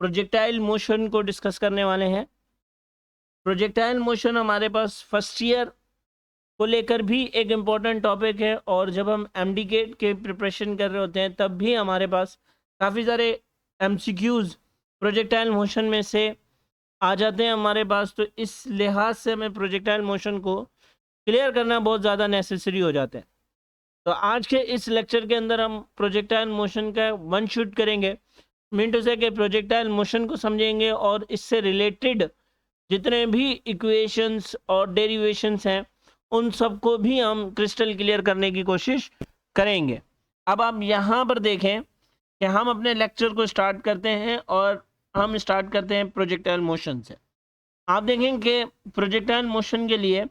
Projectile motion को discuss करने वाले हैं। प्रोजेक्टाइल मोशन हमारे पास फर्स्ट ईयर को लेकर भी एक इम्पॉर्टेंट टॉपिक है, और जब हम एमडीकेट के प्रिपरेशन कर रहे होते हैं तब भी हमारे पास काफ़ी सारे एमसीक्यूज़ प्रोजेक्टाइल मोशन में से आ जाते हैं हमारे पास। तो इस लिहाज से हमें प्रोजेक्टाइल मोशन को क्लियर करना बहुत ज़्यादा नेसेसरी हो जाता है। तो आज के इस लेक्चर के अंदर हम प्रोजेक्टाइल मोशन का वन शूट करेंगे, मीन टू से कि प्रोजेक्टाइल मोशन को समझेंगे और इससे रिलेटेड जितने भी इक्वेशंस और डेरिवेशंस हैं उन सबको भी हम क्रिस्टल क्लियर करने की कोशिश करेंगे। अब आप यहाँ पर देखें कि हम अपने लेक्चर को स्टार्ट करते हैं और हम स्टार्ट करते हैं प्रोजेक्टाइल मोशन से। आप देखें कि प्रोजेक्टाइल मोशन के लिए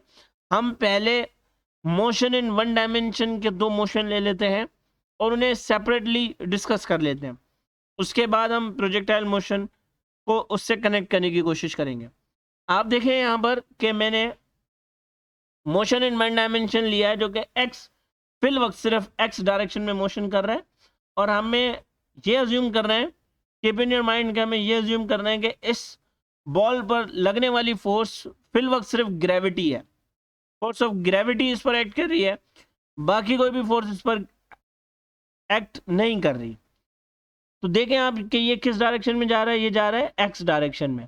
हम पहले मोशन इन वन डायमेंशन के दो मोशन ले लेते हैं और उन्हें सेपरेटली डिस्कस कर लेते हैं। उसके बाद हम प्रोजेक्टाइल मोशन को उससे कनेक्ट करने की कोशिश करेंगे। आप देखें यहाँ पर कि मैंने मोशन इन वन डायमेंशन लिया है जो कि एक्स फिल वक्त सिर्फ एक्स डायरेक्शन में मोशन कर रहा है, और हमें ये अज्यूम कर रहे हैं, कीप इन योर माइंड कि हमें ये अज्यूम करना है कि इस बॉल पर लगने वाली फोर्स फिल वक्त सिर्फ ग्रेविटी है, फोर्स ऑफ ग्रेविटी इस पर एक्ट कर रही है, बाकी कोई भी फोर्स इस पर एक्ट नहीं कर रही। तो देखें आप कि ये किस डायरेक्शन में जा रहा है, ये जा रहा है एक्स डायरेक्शन में।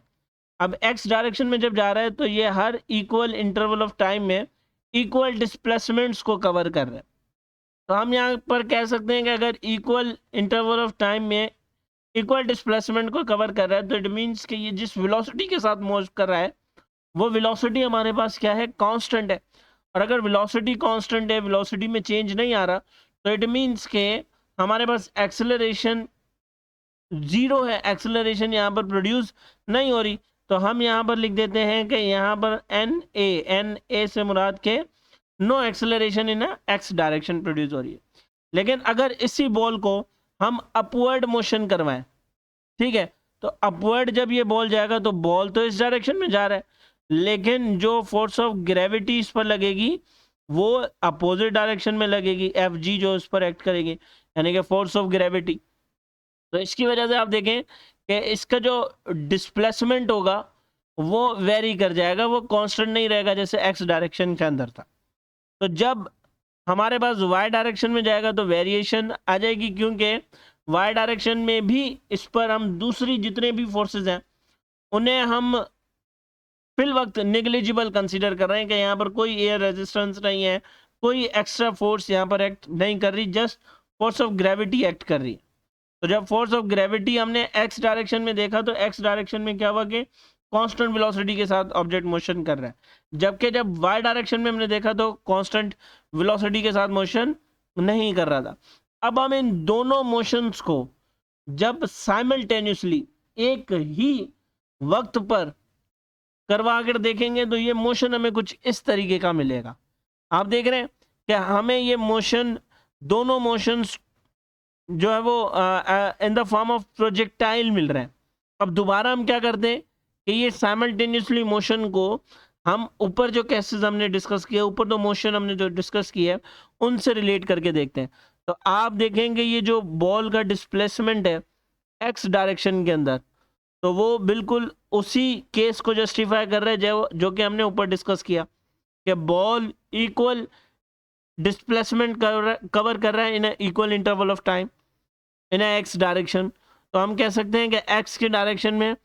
अब एक्स डायरेक्शन में जब जा रहा है तो ये हर इक्वल इंटरवल ऑफ टाइम में इक्वल डिस्प्लेसमेंट्स को कवर कर रहा है। तो हम यहाँ पर कह सकते हैं कि अगर इक्वल इंटरवल ऑफ टाइम में इक्वल डिस्प्लेसमेंट को कवर कर रहा है तो इट मीन्स कि ये जिस वेलोसिटी के साथ मूव कर रहा है वो वेलोसिटी हमारे पास क्या है, कांस्टेंट है। और अगर वेलोसिटी कांस्टेंट है, वेलोसिटी में चेंज नहीं आ रहा, तो इट मीन्स के हमारे पास एक्सेलरेशन जीरो है, एक्सेलरेशन यहाँ पर प्रोड्यूस नहीं हो रही। तो हम यहाँ पर लिख देते हैं कि यहाँ पर एन ए से मुराद के no acceleration in X direction produce हो रही है। लेकिन अगर इसी बॉल को हम अपवर्ड मोशन करवाएं, ठीक है, तो अपवर्ड जब ये बॉल जाएगा तो बॉल तो इस डायरेक्शन में जा रहा है, लेकिन जो फोर्स ऑफ ग्रेविटी इस पर लगेगी वो अपोजिट डायरेक्शन में लगेगी, एफ जी जो इस पर एक्ट करेगी, यानी कि फोर्स ऑफ ग्रेविटी। तो इसकी वजह से आप देखें कि इसका जो डिस्प्लेसमेंट होगा वो वेरी कर जाएगा, वो कांस्टेंट नहीं रहेगा जैसे एक्स डायरेक्शन के अंदर था। तो जब हमारे पास वाई डायरेक्शन में जाएगा तो वेरिएशन आ जाएगी, क्योंकि वाई डायरेक्शन में भी इस पर हम दूसरी जितने भी फोर्सेस हैं उन्हें हम फिल वक्त नेग्लिजिबल कंसीडर कर रहे हैं कि यहाँ पर कोई एयर रेजिस्टेंस नहीं है, कोई एक्स्ट्रा फोर्स यहाँ पर एक्ट नहीं कर रही, just force of gravity act कर रही है। तो जब फोर्स ऑफ ग्रेविटी हमने एक्स डायरेक्शन में देखा तो एक्स डायरेक्शन में क्या हुआ कि कांस्टेंट वेलोसिटी के साथ ऑब्जेक्ट मोशन कर रहा है, जबकि जब वाई डायरेक्शन में हमने देखा तो कांस्टेंट वेलोसिटी के साथ मोशन नहीं कर रहा था। अब हम इन दोनों मोशंस को जब साइमल्टेनियसली एक ही वक्त पर करवा कर देखेंगे तो ये मोशन हमें कुछ इस तरीके का मिलेगा। आप देख रहे हैं कि हमें ये मोशन, दोनों मोशंस जो है वो in the form of projectile मिल रहे हैं। अब दोबारा हम क्या करते हैं कि ये साइमल्टेनियसली मोशन को हम ऊपर जो केसेस हमने डिस्कस किया, ऊपर दो मोशन हमने जो डिस्कस किया है उनसे रिलेट करके देखते हैं। तो आप देखेंगे ये जो बॉल का डिस्प्लेसमेंट है एक्स डायरेक्शन के अंदर, तो वो बिल्कुल उसी केस को जस्टिफाई कर रहा है जो कि हमने ऊपर डिस्कस किया कि बॉल इक्वल डिस्प्लेसमेंट कवर कर रहा है in equal interval of time in X direction. तो हम कह सकते हैं कि एक्स के डायरेक्शन में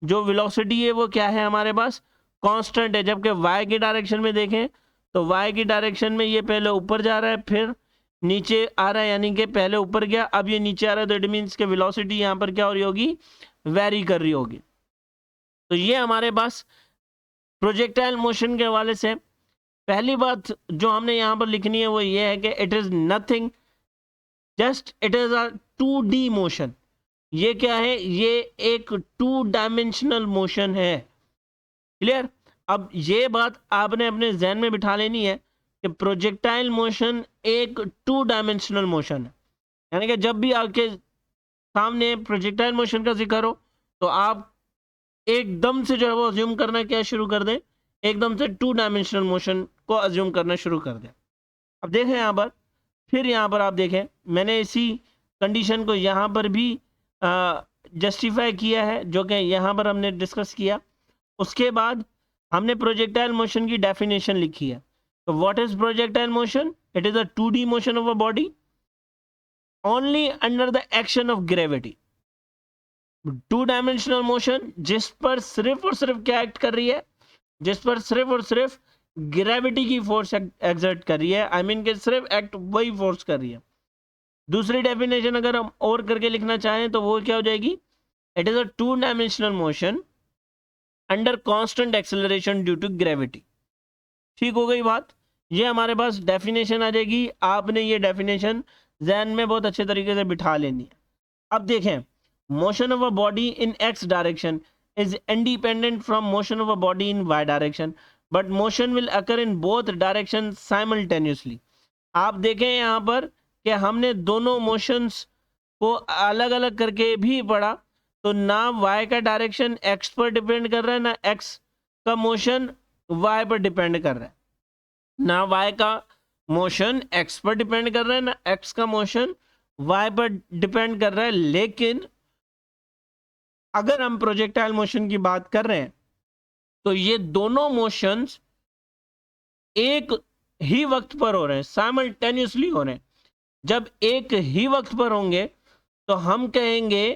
जो वेलोसिटी है वो क्या है, हमारे पास कांस्टेंट है, जबकि वाई की डायरेक्शन में देखें तो वाई की डायरेक्शन में ये पहले ऊपर जा रहा है फिर नीचे आ रहा है, यानी कि पहले ऊपर गया अब ये नीचे आ रहा है, तो इट मीन्स के वेलोसिटी यहाँ पर क्या हो रही होगी, वेरी कर रही होगी। तो ये हमारे पास प्रोजेक्टाइल मोशन के हवाले से पहली बात जो हमने यहाँ पर लिखनी है वो ये है कि it is nothing, just it is a 2D motion. ये क्या है, ये एक 2 डायमेंशनल मोशन है। क्लियर? अब ये बात आपने अपने जहन में बिठा लेनी है कि प्रोजेक्टाइल मोशन एक 2 डायमेंशनल मोशन है, यानी कि जब भी आपके सामने प्रोजेक्टाइल मोशन का जिक्र हो तो आप एकदम से जो है वो अज्यूम करना क्या शुरू कर दें, एकदम से 2 डायमेंशनल मोशन को अज्यूम करना शुरू कर दें। अब देखें यहाँ पर, फिर यहाँ पर आप देखें मैंने इसी कंडीशन को यहाँ पर भी जस्टिफाई किया है जो कि यहाँ पर हमने डिस्कस किया। उसके बाद हमने प्रोजेक्टाइल मोशन की डेफिनेशन लिखी है। तो what is projectile motion? It is a 2D motion of a body only under the action of gravity. 2 dimensional motion जिस पर सिर्फ और सिर्फ क्या एक्ट कर रही है, जिस पर सिर्फ और सिर्फ ग्रेविटी की फोर्स एक्सर्ट कर रही है, आई मीन कि सिर्फ एक्ट वही फोर्स कर रही है। दूसरी डेफिनेशन अगर हम और करके लिखना चाहें तो वो क्या हो जाएगी? It is a 2 dimensional motion under constant acceleration due to gravity. ठीक हो गई बात? ये हमारे पास डेफिनेशन आ जाएगी। आपने ये डेफिनेशन जहन में बहुत अच्छे तरीके से बिठा लेनी है। अब देखें, motion of a body in X direction is independent from motion of a body in Y direction, but motion will occur in both direction simultaneously. आप देखें यहाँ पर कि हमने दोनों मोशंस को अलग अलग करके भी पढ़ा। तो ना y का डायरेक्शन x पर डिपेंड कर रहा है, ना x का मोशन y पर डिपेंड कर रहा है। ना y का मोशन x पर डिपेंड कर रहा है, ना x का मोशन y पर डिपेंड कर रहा है। लेकिन अगर हम प्रोजेक्टाइल मोशन की बात कर रहे हैं तो ये दोनों मोशंस एक ही वक्त पर हो रहे हैं, साइमल्टेनियसली हो रहे हैं। जब एक ही वक्त पर होंगे तो हम कहेंगे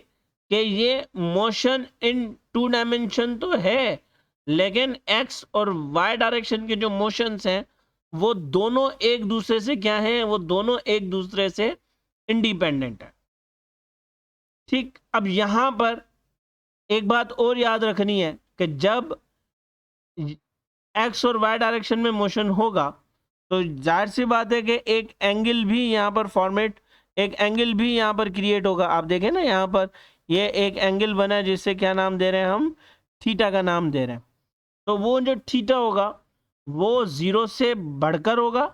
कि ये मोशन इन 2 डायमेंशन तो है, लेकिन x और y डायरेक्शन के जो मोशंस हैं वो दोनों एक दूसरे से क्या हैं? वो दोनों एक दूसरे से इंडिपेंडेंट है। ठीक, अब यहां पर एक बात और याद रखनी है कि जब x और y डायरेक्शन में मोशन होगा तो जाहिर सी बात है कि एक एंगल भी यहाँ पर फॉर्मेट, एक एंगल भी यहाँ पर क्रिएट होगा। आप देखें ना, यहाँ पर ये एक एंगल बना है जिससे क्या नाम दे रहे हैं हम? थीटा का नाम दे रहे हैं। तो वो जो थीटा होगा वो 0 से बढ़कर होगा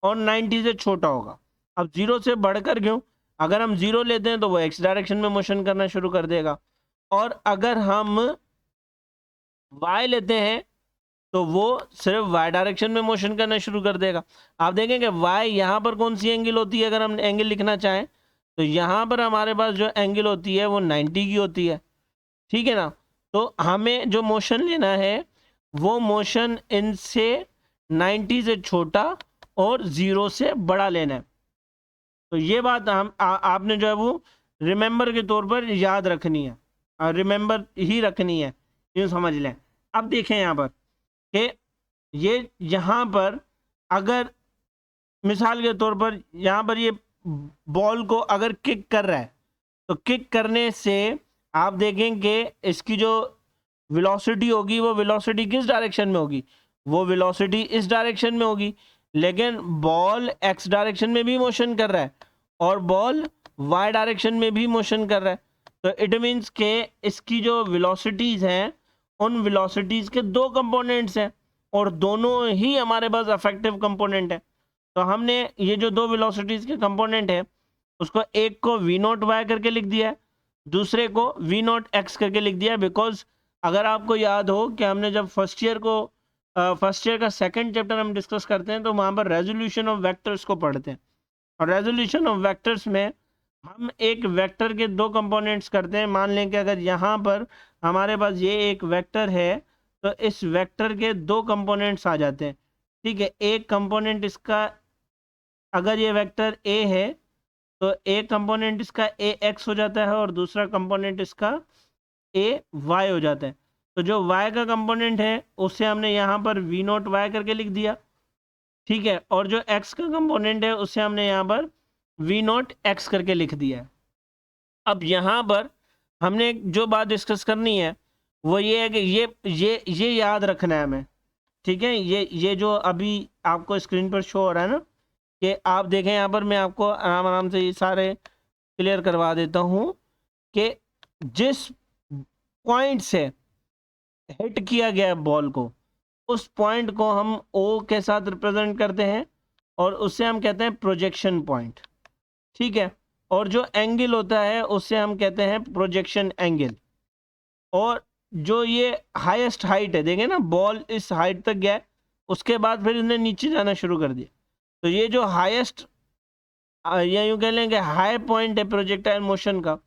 और 90 से छोटा होगा। अब 0 से बढ़कर क्यों? अगर हम 0 लेते हैं तो वो x डायरेक्शन में मोशन करना शुरू कर देगा, और अगर हम y लेते हैं तो वो सिर्फ y डायरेक्शन में मोशन करना शुरू कर देगा। आप देखेंगे y यहाँ पर कौन सी एंगल होती है? अगर हम एंगल लिखना चाहें तो यहाँ पर हमारे पास जो एंगल होती है वो 90 की होती है। ठीक है ना? तो हमें जो मोशन लेना है वो मोशन इनसे 90 से छोटा और 0 से बड़ा लेना है। तो ये बात हम आपने जो है वो रिमेंबर के तौर पर याद रखनी है, रिमेंबर ही रखनी है, यूँ समझ लें। अब देखें यहाँ पर कि ये यहाँ पर अगर मिसाल के तौर पर यहाँ पर ये बॉल को अगर किक कर रहा है तो किक करने से आप देखें कि इसकी जो वेलोसिटी होगी वो वेलोसिटी किस डायरेक्शन में होगी? वो वेलोसिटी इस डायरेक्शन में होगी। लेकिन बॉल एक्स डायरेक्शन में भी मोशन कर रहा है और बॉल वाई डायरेक्शन में भी मोशन कर रहा है। तो इट मीन्स के इसकी जो वेलोसिटीज़ हैं उन वेलोसिटीज़ के 2 कंपोनेंट्स हैं और दोनों ही हमारे पास अफेक्टिव कंपोनेंट है। तो हमने ये जो 2 वेलोसिटीज़ के कंपोनेंट है उसको एक को v नॉट वाई करके लिख दिया है, दूसरे को v नॉट एक्स करके लिख दिया है। बिकॉज अगर आपको याद हो कि हमने जब फर्स्ट ईयर का सेकंड चैप्टर हम डिस्कस करते हैं तो वहाँ पर रेजोल्यूशन ऑफ वेक्टर्स को पढ़ते हैं, और रेजोल्यूशन ऑफ वेक्टर्स में हम एक वेक्टर के 2 कंपोनेंट्स करते हैं। मान लें कि अगर यहाँ पर हमारे पास ये एक वेक्टर है तो इस वेक्टर के 2 कंपोनेंट्स आ जाते हैं। ठीक है, एक कंपोनेंट इसका, अगर ये वेक्टर a है तो एक कंपोनेंट इसका ए एक्स हो जाता है और दूसरा कंपोनेंट इसका ए वाई हो जाता है। तो जो y का कंपोनेंट है उससे हमने यहाँ पर v नॉट वाई करके लिख दिया। ठीक है, और जो x का कंपोनेंट है उससे हमने यहाँ पर v नॉट एक्स करके लिख दिया है। अब यहाँ पर हमने जो बात डिस्कस करनी है वो ये है कि ये याद रखना है हमें। ठीक है, ये जो अभी आपको स्क्रीन पर शो हो रहा है ना, कि आप देखें यहाँ पर मैं आपको आराम आराम से ये सारे क्लियर करवा देता हूँ कि जिस पॉइंट से हिट किया गया बॉल को उस पॉइंट को हम O के साथ रिप्रेजेंट करते हैं और उससे हम कहते हैं प्रोजेक्शन पॉइंट। ठीक है, और जो एंगल होता है उससे हम कहते हैं प्रोजेक्शन एंगल। और जो ये हाईएस्ट हाइट है, देखें ना बॉल इस हाइट तक गया, उसके बाद फिर इसने नीचे जाना शुरू कर दिया। तो ये जो हाईएस्ट या यूँ कह लें कि हाई पॉइंट है प्रोजेक्टाइल मोशन का,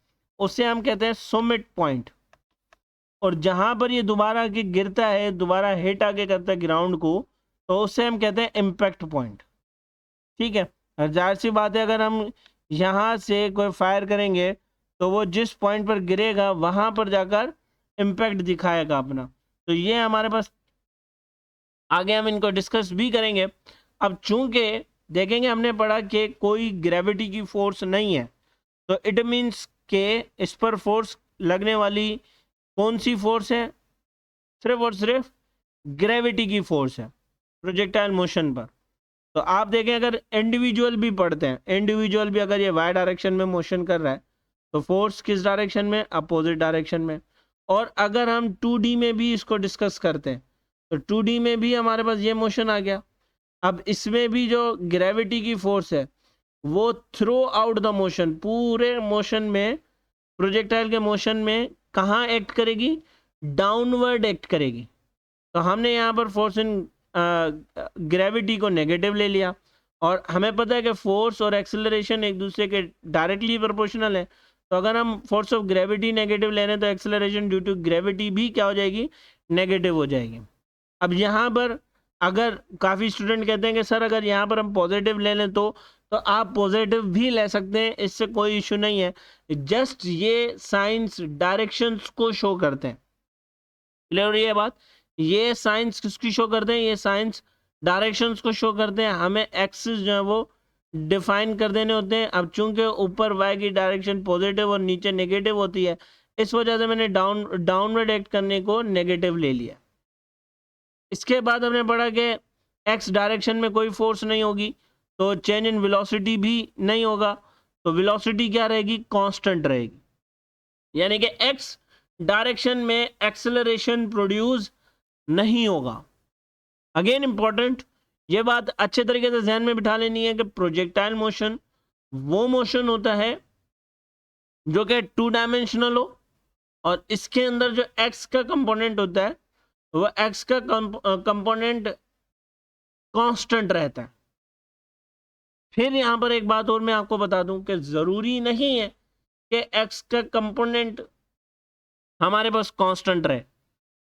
उसे हम कहते हैं सुमिट पॉइंट। और जहां पर ये दोबारा के गिरता है, दोबारा हिट आके करता है ग्राउंड को, तो उसे हम कहते हैं इम्पैक्ट पॉइंट। ठीक है, जाहिर सी बात है अगर हम यहाँ से कोई फायर करेंगे तो वो जिस पॉइंट पर गिरेगा वहां पर जाकर इम्पैक्ट दिखाएगा अपना। तो ये हमारे पास आगे हम इनको डिस्कस भी करेंगे। अब चूंकि देखेंगे हमने पढ़ा कि कोई ग्रेविटी की फोर्स नहीं है, तो इट मीन्स के इस पर फोर्स लगने वाली कौन सी फोर्स है? सिर्फ और सिर्फ ग्रेविटी की फोर्स है प्रोजेक्टाइल मोशन पर। तो आप देखें अगर इंडिविजुअल भी पढ़ते हैं, इंडिविजुअल भी अगर ये वाई डायरेक्शन में मोशन कर रहा है तो फोर्स किस डायरेक्शन में? अपोजिट डायरेक्शन में। और अगर हम 2D में भी इसको डिस्कस करते हैं तो 2D में भी हमारे पास ये मोशन आ गया। अब इसमें भी जो ग्रेविटी की फोर्स है वो थ्रू आउट द मोशन, पूरे मोशन में, प्रोजेक्टाइल के मोशन में कहाँ एक्ट करेगी? डाउनवर्ड एक्ट करेगी। तो हमने यहाँ पर फोर्स इन ग्रेविटी को नेगेटिव ले लिया, और हमें पता है कि फोर्स और एक्सेलरेशन एक दूसरे के डायरेक्टली प्रोपोर्शनल है। तो अगर हम फोर्स ऑफ ग्रेविटी नेगेटिव ले रहे हैं तो एक्सेलरेशन ड्यू टू ग्रेविटी भी क्या हो जाएगी? नेगेटिव हो जाएगी। अब यहाँ पर अगर काफ़ी स्टूडेंट कहते हैं कि सर अगर यहाँ पर हम पॉजिटिव ले लें तो आप पॉजिटिव भी ले सकते हैं, इससे कोई इशू नहीं है। जस्ट ये साइंस डायरेक्शंस को शो करते हैं। क्लियर हो रही है बात? ये साइंस किसकी शो करते हैं? ये साइंस डायरेक्शंस को शो करते हैं। हमें एक्सिस जो है वो डिफाइन कर देने होते हैं। अब चूंकि ऊपर वाई की डायरेक्शन पॉजिटिव और नीचे नेगेटिव होती है, इस वजह से मैंने डाउनवर्ड एक्ट करने को नेगेटिव ले लिया। इसके बाद हमने पढ़ा कि एक्स डायरेक्शन में कोई फोर्स नहीं होगी तो चेंज इन वेलोसिटी भी नहीं होगा। तो वेलोसिटी क्या रहेगी? कांस्टेंट रहेगी। यानी कि एक्स डायरेक्शन में एक्सेलरेशन प्रोड्यूस नहीं होगा। अगेन इंपॉर्टेंट, ये बात अच्छे तरीके से ध्यान में बिठा लेनी है कि प्रोजेक्टाइल मोशन वो मोशन होता है जो कि 2 डायमेंशनल हो, और इसके अंदर जो एक्स का कंपोनेंट होता है वो एक्स का कंपोनेंट कांस्टेंट रहता है। फिर यहां पर एक बात और मैं आपको बता दूं कि जरूरी नहीं है कि एक्स का कंपोनेंट हमारे पास कांस्टेंट रहे।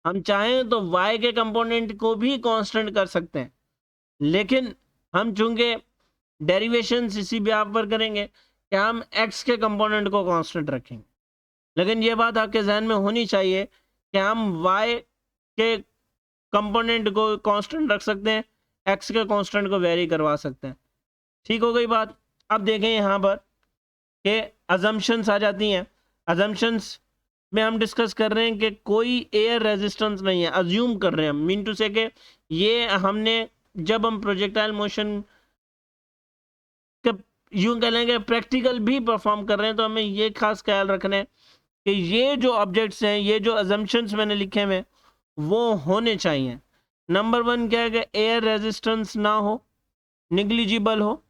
हम चाहें तो y के कंपोनेंट को भी कांस्टेंट कर सकते हैं, लेकिन हम चूंकि डेरिवेशन इसी भी आप पर करेंगे कि हम x के कंपोनेंट को कांस्टेंट रखेंगे। लेकिन ये बात आपके जहन में होनी चाहिए कि हम y के कंपोनेंट को कांस्टेंट रख सकते हैं, x के कांस्टेंट को वेरी करवा सकते हैं। ठीक हो गई बात? अब देखें यहाँ पर कि अजम्पशंस आ जाती हैं। अजम्पशंस में हम डिस्कस कर रहे हैं कि कोई एयर रेजिस्टेंस नहीं है। अज्यूम कर रहे हैं हम, मीन टू से कि ये हमने जब हम प्रोजेक्टाइल मोशन का यूं कह लेंगे प्रैक्टिकल भी परफॉर्म कर रहे हैं तो हमें ये खास ख्याल रखना है कि ये जो ऑब्जेक्ट्स हैं, ये जो अजम्पशंस मैंने लिखे हुए वो होने चाहिए। नंबर 1 क्या है कि एयर रेजिस्टेंस ना हो, निग्लिजिबल हो।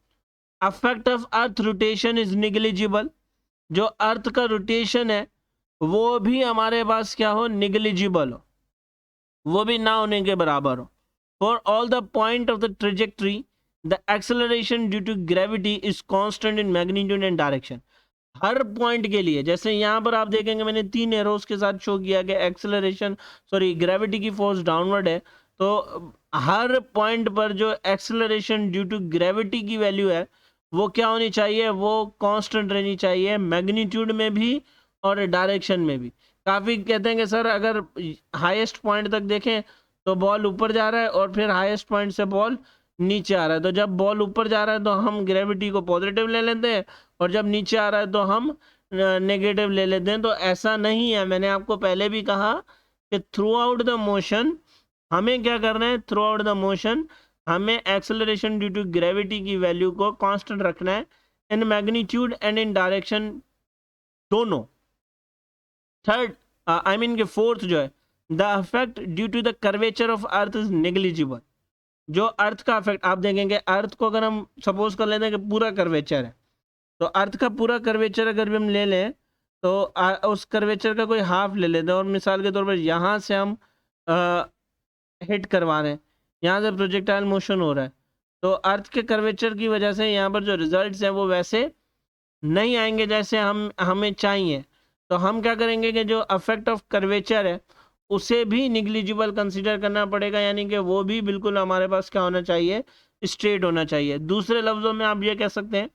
Affect of earth rotation is negligible, जो अर्थ का रोटेशन है वो भी हमारे पास क्या हो? निग्लिजिबल हो, वो भी ना होने के बराबर हो। For all the point of the trajectory the acceleration due to gravity is constant in magnitude and direction. हर पॉइंट के लिए, जैसे यहाँ पर आप देखेंगे मैंने 3 एरोस के साथ शो किया कि एक्सेलरेशन ग्रेविटी की फोर्स डाउनवर्ड है, तो हर पॉइंट पर जो एक्सेलरेशन ड्यू टू ग्रेविटी की वैल्यू है वो क्या होनी चाहिए? वो कांस्टेंट रहनी चाहिए, मैग्नीट्यूड में भी और डायरेक्शन में भी। काफ़ी कहते हैं कि सर अगर हाईएस्ट पॉइंट तक देखें तो बॉल ऊपर जा रहा है और फिर हाईएस्ट पॉइंट से बॉल नीचे आ रहा है, तो जब बॉल ऊपर जा रहा है तो हम ग्रेविटी को पॉजिटिव ले लेते हैं, और जब नीचे आ रहा है तो हम नेगेटिव ले लेते हैं। तो ऐसा नहीं है। मैंने आपको पहले भी कहा कि थ्रू आउट द मोशन हमें क्या करना है? थ्रू आउट द मोशन हमें एक्सेलरेशन ड्यू टू ग्रेविटी की वैल्यू को कांस्टेंट रखना है, in magnitude and in direction दोनों। थर्ड आई मीन के फोर्थ जो है, the effect due to the curvature of earth is negligible. जो अर्थ का अफेक्ट आप देखेंगे, अर्थ को अगर हम सपोज कर लेते हैं कि पूरा कर्वेचर है, तो अर्थ का पूरा कर्वेचर अगर भी हम ले लें तो उस कर्वेचर का कोई हाफ ले लेते हैं, और मिसाल के तौर पर यहाँ से हम हिट करवा रहे हैं, यहाँ से प्रोजेक्टाइल मोशन हो रहा है, तो अर्थ के कर्वेचर की वजह से यहाँ पर जो रिजल्ट्स हैं वो वैसे नहीं आएंगे जैसे हमें चाहिए। तो हम क्या करेंगे कि जो अफेक्ट ऑफ कर्वेचर है उसे भी निग्लिजिबल कंसीडर करना पड़ेगा, यानी कि वो भी बिल्कुल हमारे पास क्या होना चाहिए, स्ट्रेट होना चाहिए। दूसरे लफ्जों में आप ये कह सकते हैं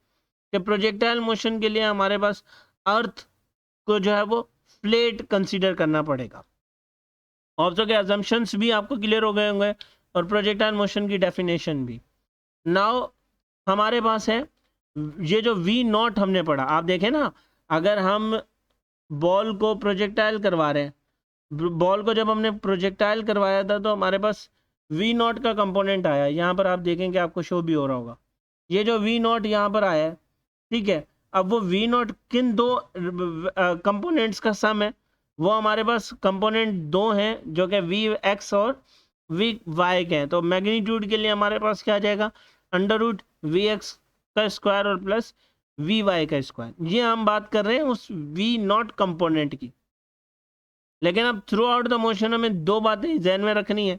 कि प्रोजेक्टाइल मोशन के लिए हमारे पास अर्थ को जो है वो फ्लैट कंसीडर करना पड़ेगा। ऑब्जो के अजम्पशंस भी आपको क्लियर हो गए होंगे और प्रोजेक्टाइल मोशन की डेफिनेशन भी। नाउ हमारे पास है ये जो वी नॉट हमने पढ़ा, आप देखें ना, अगर हम बॉल को प्रोजेक्टाइल करवा रहे हैं, बॉल को जब हमने प्रोजेक्टाइल करवाया था तो हमारे पास वी नॉट का कंपोनेंट आया, यहाँ पर आप देखेंगे आपको शो भी हो रहा होगा, ये जो वी नॉट यहाँ पर आया है, ठीक है। अब वो वी नॉट किन दो कंपोनेंट्स का सम है, वो हमारे पास कंपोनेंट दो हैं जो कि वी एक्स और वी वाई के हैं। तो मैग्नीट्यूड के लिए हमारे पास क्या आ जाएगा, अंडर रूट वी एक्स का स्क्वायर और प्लस वी वाई का स्क्वायर। ये हम बात कर रहे हैं उस वी नॉट कंपोनेंट की। लेकिन अब थ्रू आउट द मोशन हमें दो बातें ध्यान में रखनी है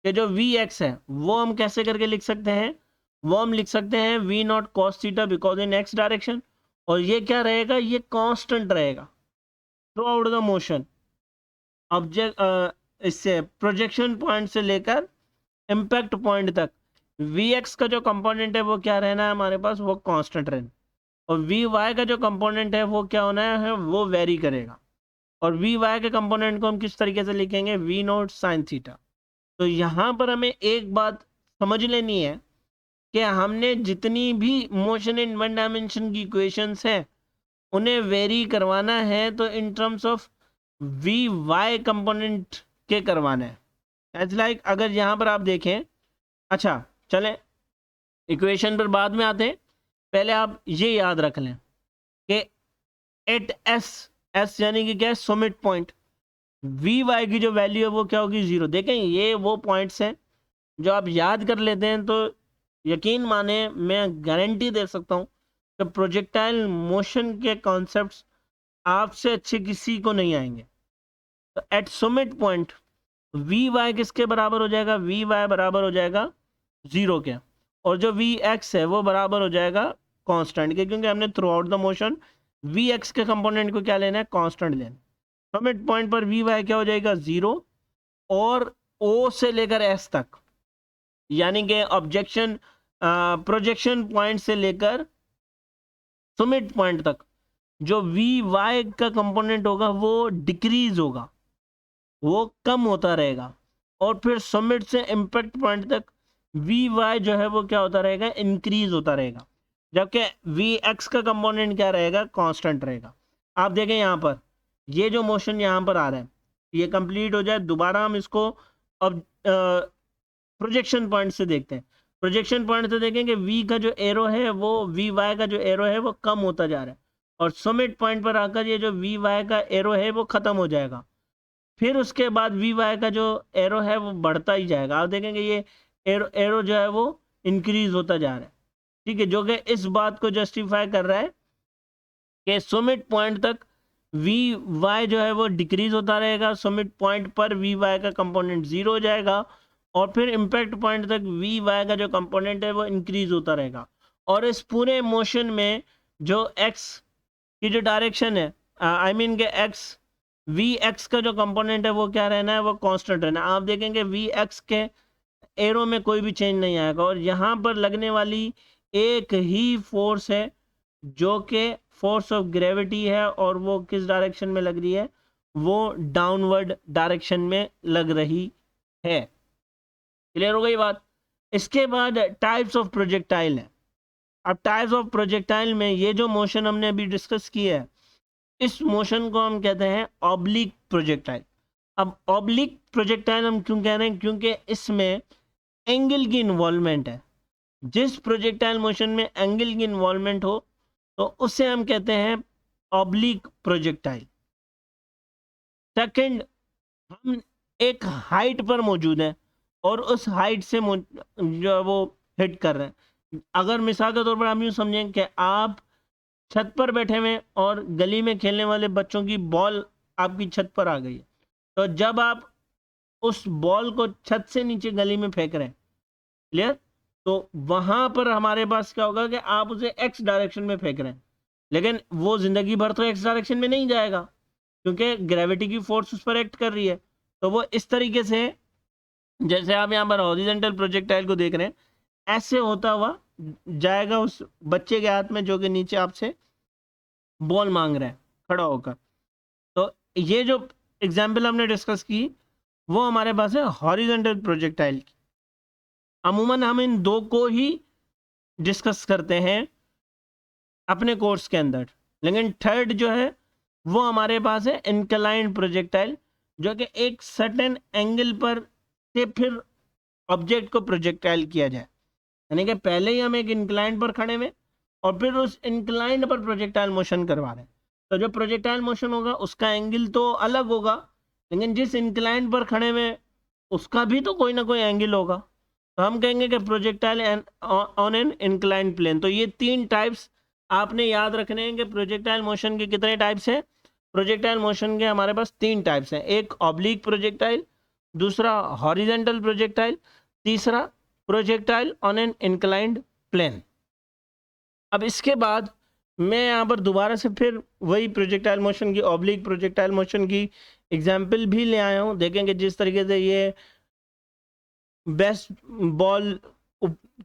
कि जो वी एक्स है वो हम कैसे करके लिख सकते हैं, वो हम लिख सकते हैं V naught cos theta because in X direction, और ये क्या रहेगा, ये कांस्टेंट रहेगा throughout the motion. Object इससे प्रोजेक्शन पॉइंट से लेकर इम्पैक्ट पॉइंट तक वी एक्स का जो कंपोनेंट है वो क्या रहना है हमारे पास, वो कांस्टेंट रहना, और वी वाई का जो कंपोनेंट है वो क्या होना है, वो वेरी करेगा। और वी वाई के कंपोनेंट को हम किस तरीके से लिखेंगे, वी नॉट साइन थीटा। तो यहाँ पर हमें एक बात समझ लेनी है कि हमने जितनी भी मोशन इन वन डायमेंशन की इक्वेशंस हैं उन्हें वेरी करवाना है तो in terms of V Y component के करवाना है। एज लाइक अगर यहाँ पर आप देखें, अच्छा चलें इक्वेशन पर बाद में आते हैं, पहले आप ये याद रख लें कि एट एस यानी कि क्या है, समिट पॉइंट, वी वाई की जो वैल्यू है वो क्या होगी, जीरो। देखें ये वो पॉइंट्स हैं जो आप याद कर लेते हैं तो यकीन माने मैं गारंटी दे सकता हूँ कि प्रोजेक्टाइल मोशन के कॉन्सेप्ट्स आपसे अच्छे किसी को नहीं आएंगे। तो at summit point V Y किसके बराबर हो जाएगा, वी वाई बराबर हो जाएगा जीरो के, और जो वी एक्स है वो बराबर हो जाएगा कांस्टेंट के, क्योंकि हमने throughout the motion V X के कंपोनेंट को क्या लेना है, कांस्टेंट लेना। समिट पॉइंट पर वी वाई क्या हो जाएगा, जीरो, और ओ से लेकर एस तक, यानी कि ऑब्जेक्शन प्रोजेक्शन पॉइंट से लेकर समिट पॉइंट तक जो वी वाई का कंपोनेंट होगा वो डिक्रीज होगा, वो कम होता रहेगा, और फिर समिट से इम्पैक्ट पॉइंट तक वी वाई जो है वो क्या होता रहेगा, इंक्रीज होता रहेगा, जबकि वी एक्स का कंपोनेंट क्या रहेगा, कांस्टेंट रहेगा। आप देखें यहाँ पर ये जो मोशन यहाँ पर आ रहा है ये कंप्लीट हो जाए, दोबारा हम इसको अब प्रोजेक्शन पॉइंट से देखते हैं। प्रोजेक्शन पॉइंट से देखें कि वी का जो एरो है वो वी वाई का जो एरो है वो कम होता जा रहा है, और समिट पॉइंट पर आकर ये जो वी वाई का एरो है वो ख़त्म हो जाएगा, फिर उसके बाद वी वाई का जो एरो है वो बढ़ता ही जाएगा। आप देखेंगे ये एरो जो है वो इंक्रीज होता जा रहा है, ठीक है, जो कि इस बात को जस्टिफाई कर रहा है कि समिट पॉइंट तक वी वाई जो है वो डिक्रीज होता रहेगा, समिट पॉइंट पर वी वाई का कंपोनेंट जीरो हो जाएगा, और फिर इम्पैक्ट पॉइंट तक वी वाई का जो कंपोनेंट है वो इंक्रीज होता रहेगा। और इस पूरे मोशन में जो एक्स की जो डायरेक्शन है, आई मीन के एक्स वी एक्स का जो कंपोनेंट है वो क्या रहना है, वो कांस्टेंट रहना है। आप देखेंगे वी एक्स के एरो में कोई भी चेंज नहीं आएगा, और यहाँ पर लगने वाली एक ही फोर्स है जो कि फोर्स ऑफ ग्रेविटी है, और वो किस डायरेक्शन में लग रही है, वो डाउनवर्ड डायरेक्शन में लग रही है। क्लियर हो गई बात। इसके बाद टाइप्स ऑफ प्रोजेक्टाइल है। अब टाइप्स ऑफ प्रोजेक्टाइल में ये जो मोशन हमने अभी डिस्कस किया है इस मोशन को हम कहते हैं ऑब्लिक प्रोजेक्टाइल। अब ऑब्लिक प्रोजेक्टाइल हम क्यों कह रहे हैं, क्योंकि इसमें एंगल की इन्वॉल्वमेंट है। जिस प्रोजेक्टाइल मोशन में एंगल की इन्वॉल्वमेंट हो तो उसे हम कहते हैं ऑब्लिक प्रोजेक्टाइल। सेकंड, हम एक हाइट पर मौजूद हैं और उस हाइट से जो है वो हिट कर रहे हैं। अगर मिसाल के तौर पर हम यूँ समझें कि आप छत पर बैठे हुए और गली में खेलने वाले बच्चों की बॉल आपकी छत पर आ गई है, तो जब आप उस बॉल को छत से नीचे गली में फेंक रहे हैं, क्लियर, तो वहां पर हमारे पास क्या होगा कि आप उसे एक्स डायरेक्शन में फेंक रहे हैं, लेकिन वो जिंदगी भर तो एक्स डायरेक्शन में नहीं जाएगा, क्योंकि ग्रेविटी की फोर्स उस पर एक्ट कर रही है। तो वो इस तरीके से, जैसे आप यहाँ पर हॉरिजॉन्टल प्रोजेक्टाइल को देख रहे हैं, ऐसे होता हुआ जाएगा उस बच्चे के हाथ में जो कि नीचे आपसे बॉल मांग रहा है खड़ा होकर। तो ये जो एग्जाम्पल हमने डिस्कस की वो हमारे पास है हॉरिजॉन्टल प्रोजेक्टाइल की। अमूमन हम इन दो को ही डिस्कस करते हैं अपने कोर्स के अंदर, लेकिन थर्ड जो है वो हमारे पास है इंक्लाइंड प्रोजेक्टाइल, जो कि एक सर्टेन एंगल पर से फिर ऑब्जेक्ट को प्रोजेक्टाइल किया जाए। यानी कि पहले ही हम एक इंक्लाइंड पर खड़े हुए और फिर उस इंक्लाइंड पर प्रोजेक्टाइल मोशन करवा रहे हैं। तो जो प्रोजेक्टाइल मोशन होगा उसका एंगल तो अलग होगा, लेकिन जिस इंक्लाइंड पर खड़े हुए उसका भी तो कोई ना कोई एंगल होगा। तो हम कहेंगे कि projectile on an inclined plane. तो ये तीन टाइप्स आपने याद रखने हैं कि प्रोजेक्टाइल मोशन के कितने टाइप्स हैं। प्रोजेक्टाइल मोशन के हमारे पास तीन टाइप्स हैं, एक ऑब्लिक प्रोजेक्टाइल, दूसरा हॉरिजॉन्टल प्रोजेक्टाइल, तीसरा projectile on an inclined plane. अब इसके बाद मैं यहाँ पर दोबारा से फिर वही प्रोजेक्टाइल मोशन की, ऑब्लिक प्रोजेक्टाइल मोशन की एग्जाम्पल भी ले आया हूँ। देखेंगे जिस तरीके से ये बेस्ट बॉल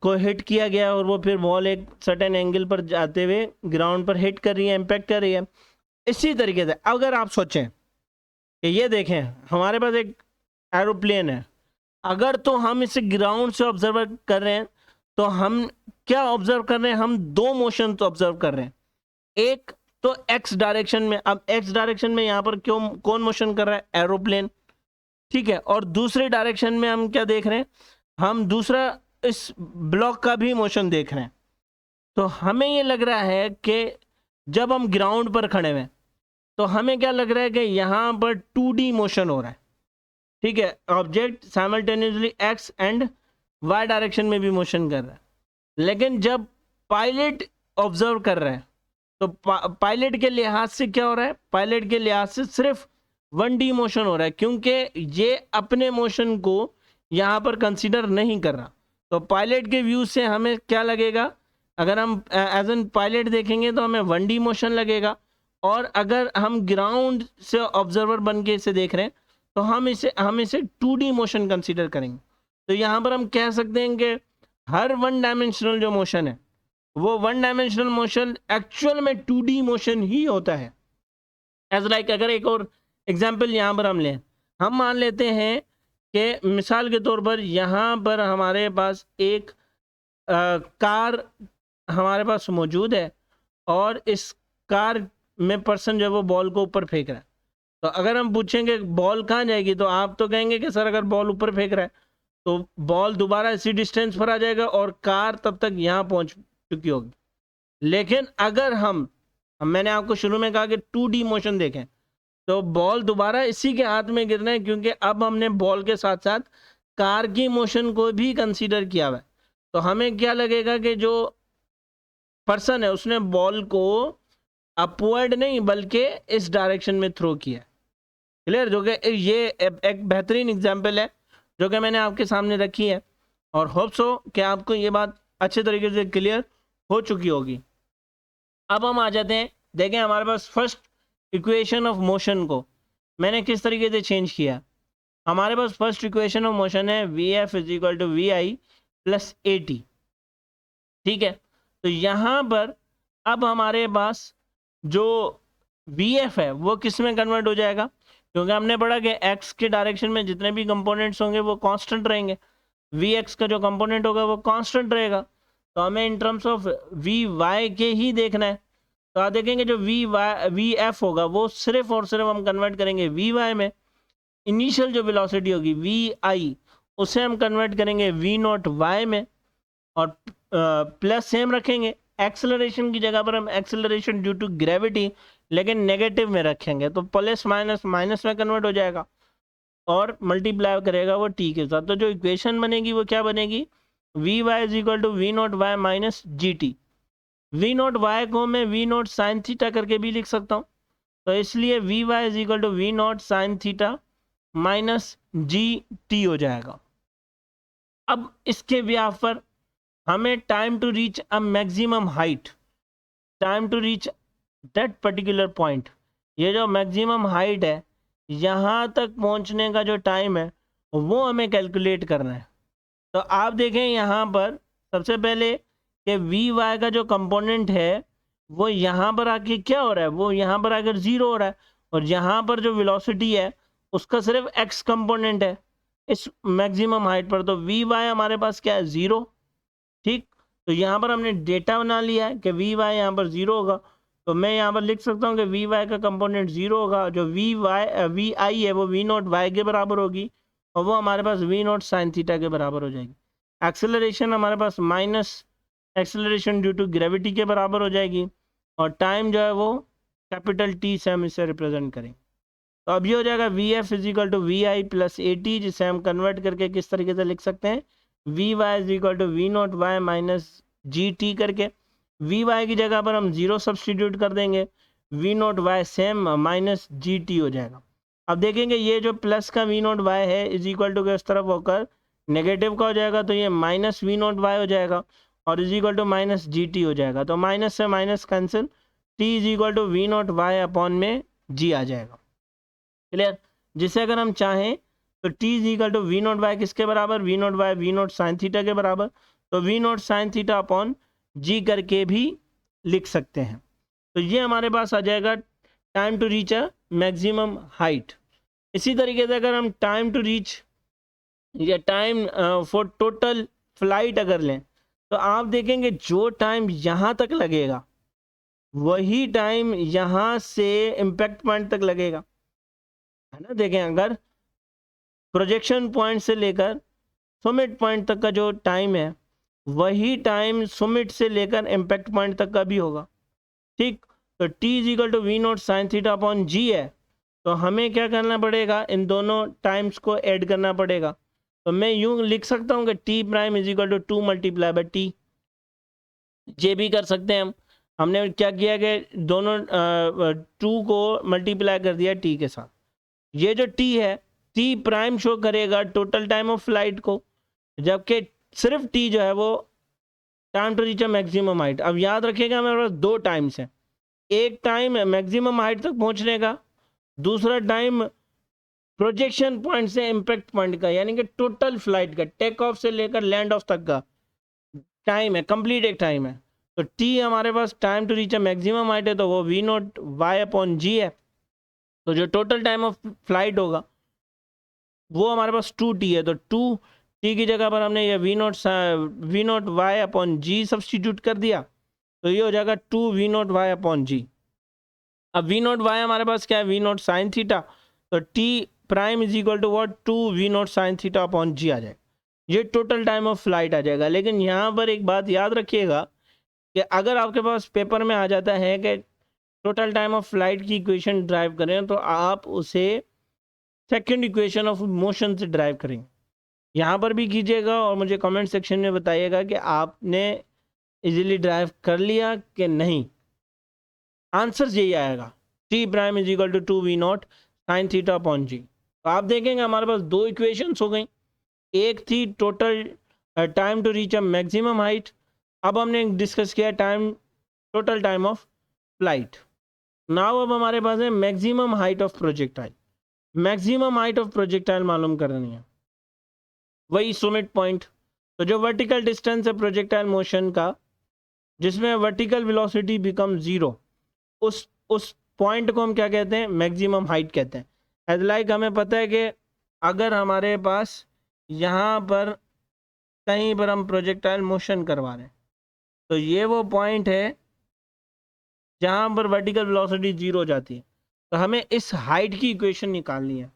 को हिट किया गया और वो फिर बॉल एक सर्टेन एंगल पर जाते हुए ग्राउंड पर हिट कर रही है, इम्पैक्ट कर रही है। इसी तरीके से अगर आप सोचें कि ये देखें हमारे पास एक एरोप्लेन है, अगर तो हम इसे ग्राउंड से ऑब्जर्व कर रहे हैं तो हम क्या ऑब्जर्व कर रहे हैं, हम दो मोशन तो ऑब्जर्व कर रहे हैं। एक तो एक्स डायरेक्शन में, अब एक्स डायरेक्शन में यहाँ पर क्यों कौन मोशन कर रहा है, एरोप्लेन, ठीक है। और दूसरे डायरेक्शन में हम क्या देख रहे हैं, हम दूसरा इस ब्लॉक का भी मोशन देख रहे हैं। तो हमें ये लग रहा है कि जब हम ग्राउंड पर खड़े हुए तो हमें क्या लग रहा है कि यहाँ पर 2D मोशन हो रहा है, ठीक है। Object simultaneously X and Y direction में भी मोशन कर रहा है, लेकिन जब पायलट ऑब्जर्व कर रहा है तो पायलट के लिहाज से क्या हो रहा है, पायलट के लिहाज से सिर्फ 1D मोशन हो रहा है, क्योंकि ये अपने मोशन को यहाँ पर कंसीडर नहीं कर रहा। तो पायलट के व्यू से हमें क्या लगेगा, अगर हम एज एन पायलट देखेंगे तो हमें 1D मोशन लगेगा, और अगर हम ग्राउंड से ऑब्जर्वर बन के इसे देख रहे हैं तो हम इसे 2D मोशन कंसीडर करेंगे। तो यहाँ पर हम कह सकते हैं कि हर वन डायमेंशनल जो मोशन है वो वन डायमेंशनल मोशन एक्चुअल में 2D मोशन ही होता है। एज लाइक अगर एक और एग्जाम्पल यहाँ पर हम लें, हम मान लेते हैं कि मिसाल के तौर पर यहाँ पर हमारे पास एक कार हमारे पास मौजूद है और इस कार में पर्सन जो है वो बॉल को ऊपर फेंक रहा है। तो अगर हम पूछेंगे बॉल कहाँ जाएगी तो आप तो कहेंगे कि सर अगर बॉल ऊपर फेंक रहा है तो बॉल दोबारा इसी डिस्टेंस पर आ जाएगा और कार तब तक यहाँ पहुँच चुकी होगी। लेकिन अगर मैंने आपको शुरू में कहा कि 2D मोशन देखें तो बॉल दोबारा इसी के हाथ में गिरना है, क्योंकि अब हमने बॉल के साथ साथ कार की मोशन को भी कंसीडर किया हुआ है। तो हमें क्या लगेगा कि जो पर्सन है उसने बॉल को अपवर्ड नहीं बल्कि इस डायरेक्शन में थ्रो किया। क्लियर, जो कि ये एक बेहतरीन एग्जांपल है जो कि मैंने आपके सामने रखी है, और होप सो कि आपको ये बात अच्छे तरीके से क्लियर हो चुकी होगी। अब हम आ जाते हैं, देखें हमारे पास फर्स्ट इक्वेशन ऑफ मोशन को मैंने किस तरीके से चेंज किया। हमारे पास फर्स्ट इक्वेशन ऑफ मोशन है VF is equal to VI plus AT, ठीक है। तो यहाँ पर अब हमारे पास जो VF है वो किस में कन्वर्ट हो जाएगा, क्योंकि हमने पढ़ा कि x के डायरेक्शन में जितने भी कंपोनेंट्स होंगे वो कांस्टेंट रहेंगे, Vx का जो कंपोनेंट होगा वो कांस्टेंट रहेगा। तो हमें इन टर्म्स ऑफ Vy के ही देखना है। तो आप देखेंगे जो VF होगा वो सिर्फ और सिर्फ हम कन्वर्ट करेंगे Vy में। इनिशियल जो वेलोसिटी होगी Vi उसे हम कन्वर्ट करेंगे V0y में, और प्लस सेम रखेंगे। एक्सेलरेशन की जगह पर हम एक्सेलरेशन ड्यू टू ग्रेविटी लेकिन नेगेटिव में रखेंगे, तो प्लस माइनस माइनस में कन्वर्ट हो जाएगा और मल्टीप्लाई करेगा वो t के साथ। तो जो इक्वेशन बनेगी वो क्या बनेगी, Vy is equal to V0y minus GT। V0y को मैं V0 साइन थीटा करके भी लिख सकता हूँ, तो इसलिए Vy is equal to V0 sine theta minus GT हो जाएगा। अब इसके व्याप पर हमें time to reach a maximum height, time to reach that particular point, ये जो मैक्सिमम हाइट है यहाँ तक पहुँचने का जो टाइम है वो हमें कैलकुलेट करना है। तो आप देखें यहाँ पर सबसे पहले कि वी वाई का जो कंपोनेंट है वो यहाँ पर आके क्या हो रहा है, वो यहाँ पर आकर 0 हो रहा है, और यहाँ पर जो वेलोसिटी है उसका सिर्फ x कंपोनेंट है इस मैक्सिमम हाइट पर। तो वी वाई हमारे पास क्या है, 0। ठीक, तो यहाँ पर हमने डेटा बना लिया है कि वी वाई यहाँ पर 0 होगा। तो मैं यहाँ पर लिख सकता हूँ कि वी वाई का कंपोनेंट 0 होगा, जो वी आई है वो वी नॉट वाई के बराबर होगी, और वो हमारे पास वी नॉट साइन थीटा के बराबर हो जाएगी। एक्सेलरेशन हमारे पास minus acceleration due to gravity के बराबर हो जाएगी, और टाइम जो है वो कैपिटल टी से हम इसे रिप्रेजेंट करेंगे। तो अब ये हो जाएगा V F is equal to V I plus A T, जिसे हम कन्वर्ट करके किस तरीके से लिख सकते हैं, V Y is equal to V not Y minus G T करके। वी वाई की जगह पर हम 0 सब्सटीट्यूट कर देंगे, V not Y same minus G T हो जाएगा। अब देखेंगे ये जो प्लस का वी नॉट वाई है इज इक्वल टू इस तरफ होकर नेगेटिव का हो जाएगा, तो ये माइनस वी नॉट वाई हो जाएगा, और is equal to minus G T हो जाएगा। तो माइनस से minus cancel, T is equal to V not Y upon में जी आ जाएगा। क्लियर, जिसे अगर हम चाहें तो T is equal to V not Y किसके बराबर, V not Y V not sine theta के बराबर, तो V not sine theta upon G करके भी लिख सकते हैं। तो ये हमारे पास आ जाएगा time to reach a maximum height. इसी तरीके से अगर हम टाइम टू रीच या टाइम फॉर टोटल फ्लाइट अगर लें, तो आप देखेंगे जो टाइम यहाँ तक लगेगा वही टाइम यहाँ से इम्पैक्ट पॉइंट तक लगेगा, है ना। देखें, अगर प्रोजेक्शन पॉइंट से लेकर सुमिट पॉइंट तक का जो टाइम है वही टाइम सुमिट से लेकर इम्पैक्ट पॉइंट तक का भी होगा। ठीक, तो T is equal to V not sine theta upon G है, तो हमें क्या करना पड़ेगा, इन दोनों टाइम्स को ऐड करना पड़ेगा। तो मैं यूं लिख सकता हूं कि T prime is equal to 2 multiply by T. ये भी कर सकते हैं हमने क्या किया कि दोनों 2 को मल्टीप्लाई कर दिया टी के साथ। ये जो टी है, टी प्राइम शो करेगा टोटल टाइम ऑफ फ्लाइट को, जबकि सिर्फ टी जो है वो time to reach a maximum height. अब याद रखिएगा हमारे पास 2 टाइम्स हैं, एक टाइम मैक्सिमम हाइट तक पहुंचने का, दूसरा टाइम प्रोजेक्शन पॉइंट से इम्पैक्ट पॉइंट का, यानी कि टोटल फ्लाइट का, टेक ऑफ से लेकर लैंड ऑफ तक का टाइम है, कंप्लीट एक टाइम है। तो टी हमारे पास time to reach a maximum height है, तो वो V not Y upon G है। तो जो टोटल टाइम ऑफ फ्लाइट होगा वो हमारे पास 2t है, तो 2t की जगह पर हमने ये V not Y upon G substitute कर दिया, तो ये हो जाएगा 2 V not Y upon G. अब वी नॉट वाई हमारे पास क्या है, वी नॉट साइन थीटा, तो T prime is equal to what, 2 V not sine theta upon G आ जाएगा। ये टोटल टाइम ऑफ फ्लाइट आ जाएगा। लेकिन यहाँ पर एक बात याद रखिएगा कि अगर आपके पास पेपर में आ जाता है कि टोटल टाइम ऑफ फ्लाइट की इक्वेशन ड्राइव करें, तो आप उसे सेकंड इक्वेशन ऑफ मोशन से ड्राइव करेंगे। यहाँ पर भी कीजिएगा और मुझे कमेंट सेक्शन में बताइएगा कि आपने इजीली ड्राइव कर लिया कि नहीं। आंसर यही आएगा, T prime is equal to 2 V not sine theta upon G. तो आप देखेंगे हमारे पास 2 इक्वेशंस हो गई, एक थी total time to reach a maximum height, अब हमने डिस्कस किया time total time of flight. Now अब हमारे पास है maximum height of projectile. Maximum height of projectile मालूम करनी है, वही सुमिट पॉइंट। तो जो वर्टिकल डिस्टेंस है प्रोजेक्टाइल मोशन का जिसमें वर्टिकल वेलोसिटी बिकम 0, उस पॉइंट को हम क्या कहते हैं, मैक्सिमम हाइट कहते हैं। एज लाइक हमें पता है कि अगर हमारे पास यहाँ पर कहीं पर हम प्रोजेक्टाइल मोशन करवा रहे हैं, तो ये वो पॉइंट है जहाँ पर वर्टिकल वेलोसिटी 0 हो जाती है, तो हमें इस हाइट की इक्वेशन निकालनी है।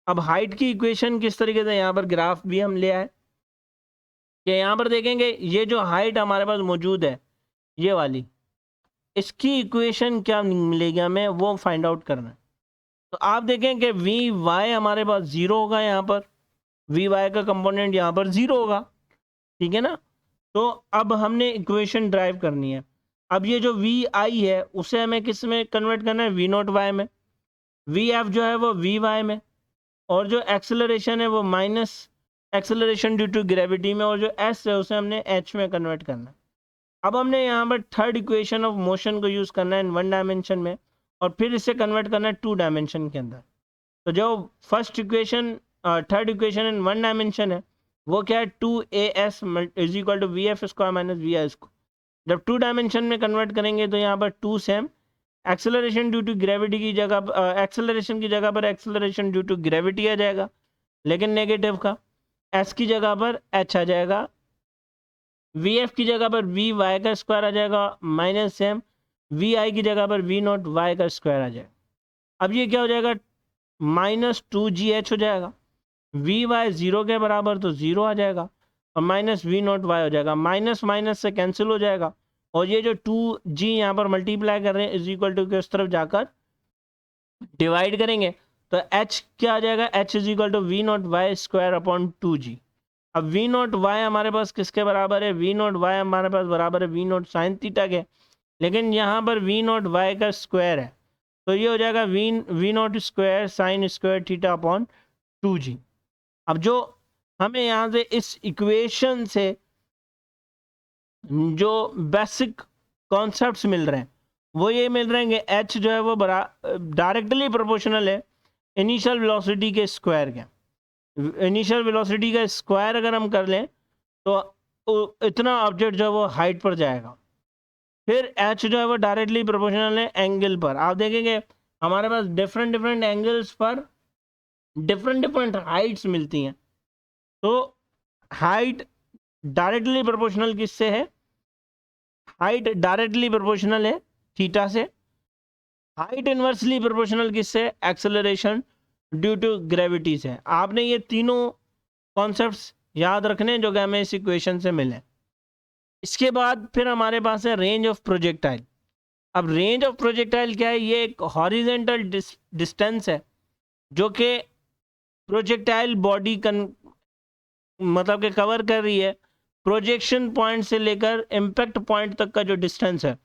अब हाइट की इक्वेशन किस तरीके से, यहाँ पर ग्राफ भी हम ले आए कि यहाँ पर देखेंगे ये जो हाइट हमारे पास मौजूद है ये वाली, इसकी इक्वेशन क्या मिलेगी हमें वो फाइंड आउट करना है। तो आप देखें कि वी वाई हमारे पास 0 होगा, यहाँ पर वी वाई का कंपोनेंट यहाँ पर 0 होगा, ठीक है ना। तो अब हमने इक्वेशन ड्राइव करनी है। अब ये जो वी आई है उसे हमें किस में कन्वर्ट करना है, वी नॉट वाई में, वी एफ जो है वो वी वाई में, और जो एक्सेलरेशन है वो minus acceleration due to gravity में, और जो एस है उसे हमने एच में कन्वर्ट करना है। अब हमने यहाँ पर थर्ड इक्वेशन ऑफ मोशन को यूज़ करना है इन 1 डायमेंशन में, और फिर इसे कन्वर्ट करना है 2 डायमेंशन के अंदर। तो जो first equation third equation in 1 dimension है वो क्या है, 2as is equal to vf square minus vi square. जब 2 डायमेंशन में कन्वर्ट करेंगे तो यहाँ पर 2 same, acceleration due to gravity की जगह एक्सेलरेशन की जगह पर एक्सेलरेशन ड्यू टू ग्रेविटी आ जाएगा, लेकिन नेगेटिव का, s की जगह पर h आ जाएगा, vf की जगह पर vy का स्क्वायर आ जाएगा माइनस सेम, vi की जगह पर v नॉट y का स्क्वायर आ जाएगा। अब ये क्या हो जाएगा, -2gh हो जाएगा, vy 0 के बराबर तो 0 आ जाएगा और माइनस वी नॉट वाई हो जाएगा, माइनस माइनस से कैंसिल हो जाएगा और ये जो 2g यहाँ पर मल्टीप्लाई कर रहे हैं इज इक्वल टू के उस तरफ जाकर डिवाइड करेंगे तो h क्या आ जाएगा, h is equal to V not Y square upon 2g। अब वी नॉट वाई हमारे पास किसके बराबर है, वी नॉट वाई हमारे पास बराबर है वी नॉट साइन थीटा के, लेकिन यहाँ पर वी नॉट वाई का स्क्वायर है तो ये हो जाएगा V not square sine square theta upon 2g। अब जो हमें यहाँ से इस इक्वेशन से जो बेसिक कॉन्सेप्ट्स मिल रहे हैं वो ये मिल रहे हैं कि h जो है वो डायरेक्टली प्रोपोर्शनल है इनिशियल वेलोसिटी के स्क्वायर के। इनिशियल वेलोसिटी का स्क्वायर अगर हम कर लें तो इतना ऑब्जेक्ट जो है वो हाइट पर जाएगा। फिर h जो है वो डायरेक्टली प्रोपोर्शनल है एंगल पर। आप देखेंगे हमारे पास डिफरेंट एंगल्स पर डिफरेंट हाइट्स मिलती हैं, तो हाइट डायरेक्टली प्रोपोर्शनल किससे है, हाइट डायरेक्टली प्रोपोर्शनल है थीटा से। हाइट इनवर्सली प्रोपोर्शनल किससे, एक्सेलरेशन ड्यू टू ग्रेविटी से। आपने ये तीनों कॉन्सेप्ट्स याद रखने जो कि हमें इस इक्वेशन से मिले। इसके बाद फिर हमारे पास है रेंज ऑफ प्रोजेक्टाइल। अब रेंज ऑफ प्रोजेक्टाइल क्या है, ये एक हॉरिजेंटल डिस्टेंस है जो कि प्रोजेक्टाइल बॉडी मतलब कि कवर कर रही है प्रोजेक्शन पॉइंट से लेकर इम्पैक्ट पॉइंट तक का जो डिस्टेंस है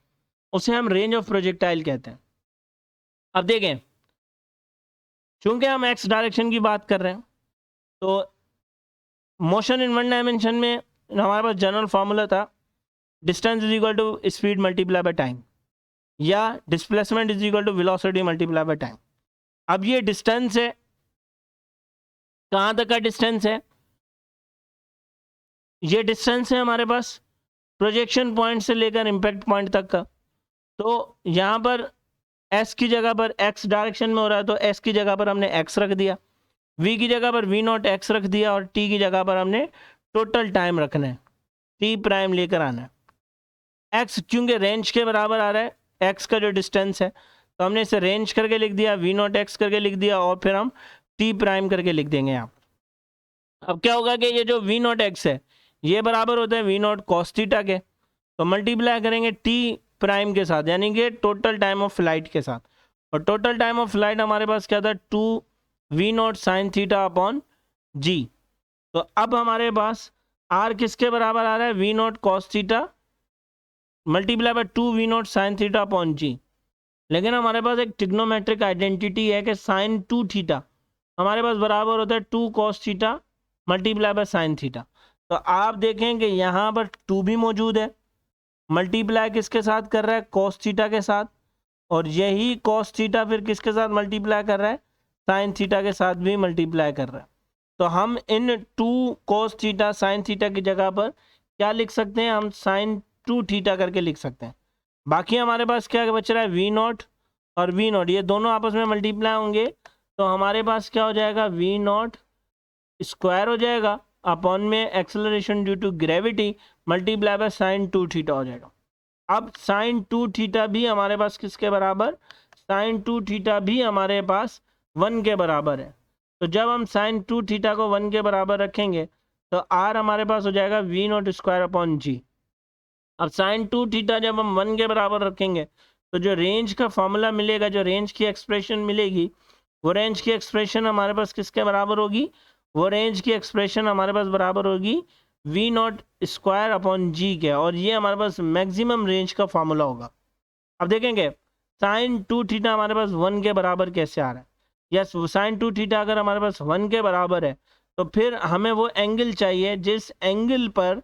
उसे हम रेंज ऑफ प्रोजेक्टाइल कहते हैं। अब देखें चूंकि हम एक्स डायरेक्शन की बात कर रहे हैं तो मोशन इन 1 डायमेंशन में हमारे पास जनरल फॉर्मूला था distance is equal to speed multiply by time या displacement is equal to velocity multiply by time. अब ये डिस्टेंस है, कहाँ तक का डिस्टेंस है, ये डिस्टेंस है हमारे पास प्रोजेक्शन पॉइंट से लेकर इम्पैक्ट पॉइंट तक का। तो यहाँ पर s की जगह पर x डायरेक्शन में हो रहा है तो s की जगह पर हमने x रख दिया, v की जगह पर v नॉट x रख दिया और t की जगह पर हमने टोटल टाइम रखना है, t प्राइम लेकर आना है। x क्योंकि रेंज के बराबर आ रहा है x का जो डिस्टेंस है तो हमने इसे रेंज करके लिख दिया, v नॉट x करके लिख दिया और फिर हम t प्राइम करके लिख देंगे यहाँ। अब क्या होगा कि ये जो v नॉट x है ये बराबर होता है v नॉट कॉस थीटा के, तो मल्टीप्लाई करेंगे t प्राइम के साथ यानी कि टोटल टाइम ऑफ फ्लाइट के साथ, और टोटल टाइम ऑफ फ्लाइट हमारे पास क्या था 2 v not sine theta upon g। तो अब हमारे पास r किसके बराबर आ रहा है, v not cos theta multiply by 2 v not sine theta upon g। लेकिन हमारे पास एक ट्रिग्नोमेट्रिक आइडेंटिटी है कि साइन 2 थीटा हमारे पास बराबर होता है 2 cos theta multiply by sign theta. तो आप देखें कि यहाँ पर 2 भी मौजूद है, मल्टीप्लाई किसके साथ कर रहा है, कॉस थीटा के साथ, और यही कॉस थीटा फिर किसके साथ मल्टीप्लाई कर रहा है, साइन थीटा के साथ भी मल्टीप्लाई कर रहा है। तो हम इन 2 कॉस थीटा साइन थीटा की जगह पर क्या लिख सकते हैं, हम साइन 2 थीटा करके लिख सकते हैं। बाकी हमारे पास क्या बच रहा है, वी नॉट और वी नॉट, ये दोनों आपस में मल्टीप्लाई होंगे तो हमारे पास क्या हो जाएगा, वी नॉट स्क्वायर हो जाएगा अपॉन में acceleration due to gravity multiply by sine 2 theta हो जाएगा। अब साइन 2 थीटा भी हमारे पास किसके बराबर, साइन 2 थीटा भी हमारे पास 1 के बराबर है। तो जब हम साइन 2 थीटा को 1 के बराबर रखेंगे तो आर हमारे पास हो जाएगा V not square upon G. अब साइन 2 थीटा जब हम 1 के बराबर रखेंगे तो जो रेंज का फॉर्मूला मिलेगा, जो रेंज की एक्सप्रेशन मिलेगी, वो रेंज की एक्सप्रेशन हमारे पास किसके बराबर होगी, वो रेंज की एक्सप्रेशन हमारे पास बराबर होगी वी नॉट स्क्वायर अपॉन जी के, और ये हमारे पास मैक्सिमम रेंज का फॉर्मूला होगा। अब देखेंगे साइन 2 थीटा हमारे पास 1 के बराबर कैसे आ रहा है। यस, साइन 2 थीटा अगर हमारे पास 1 के बराबर है तो फिर हमें वो एंगल चाहिए जिस एंगल पर